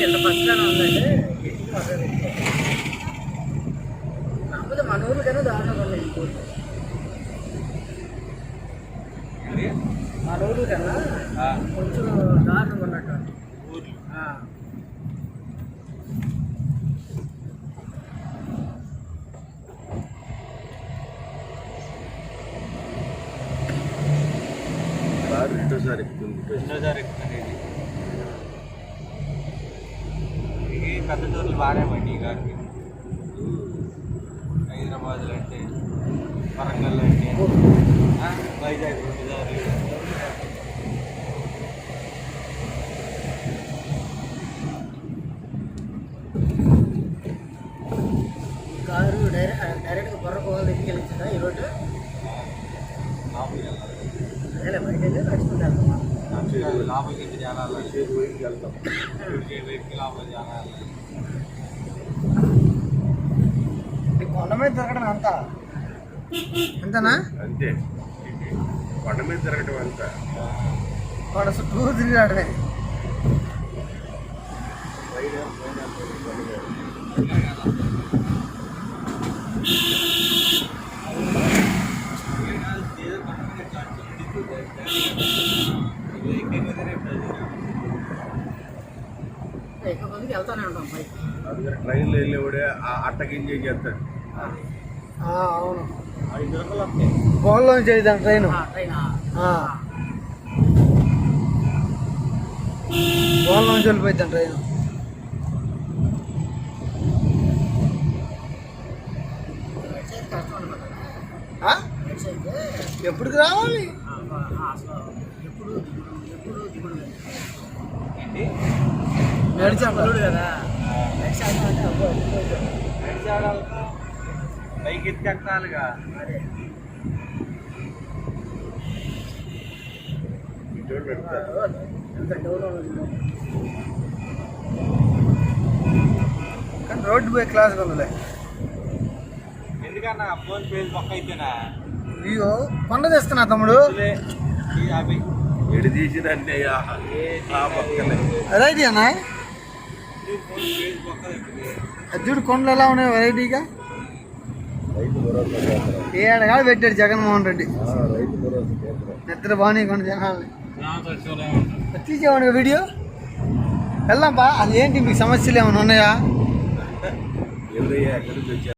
ఎంత బస్గానే ఉందంటే కాకపోతే మన ఊరు కన్నా దారుణంగా ఉన్నాయి ఇంకోటి మన ఊరు కన్నా కొంచెం దారుణంగా ఉన్నట్టు రెండోసారి ఎక్కుతుంది ఈ పెద్ద టూర్లు వాడామండి ఈ గారికి హైదరాబాద్లో అంటే వరంగల్లో అంటే వైజాగ్ 2 సార్లు కారు డైరెక్ట్గా బొర్రకోవాలి దగ్గరికి వెళ్ళిందా ఈరోజు అదే బయట వెళ్ళి నడుచుకుంటూ వెళ్తాం లోపలికి జనాలు వెళ్తాం లోపలికి జనాలు కొండ మీద తిరగడం అంతా అంతనా అంతే కొండ మీద తిరగడం అంతా కొండ చుట్టూ తిరిగాడమే ఎక్కువ మందికి వెళ్తానే ఉంటాం పైకి ట్రైన్లో వెళ్ళేవాడే అట్టకి ఎంజాయ్ చేస్తాడు అవును బోన్లో నుంచి వెళ్తాను ట్రైన్ బోన్లో నుంచి వెళ్ళిపోతాను ట్రైన్ ఎప్పటికి రావాలి నడిచాడు కదా పైకి ఎత్తికెట్టాలిగా కానీ రోడ్డు పోయి క్లాస్గా ఉందిలే ఎందుకన్నా ఫోన్ పేజ్ పక్క అయితేనా అయ్యో కొండ తెస్తున్నా తమ్ముడు ఎడు తీసినండి వెరైటీ అన్నా చూడు కొండలు ఎలా ఉన్నాయి వెరైటీగా ఏడగా పెట్టాడు జగన్మోహన్ రెడ్డి నిద్ర బాగానేకుండా జనాలని తీసేవాడు వీడియో వెళ్దాంపా అది ఏంటి మీకు సమస్యలు ఏమైనా ఉన్నాయా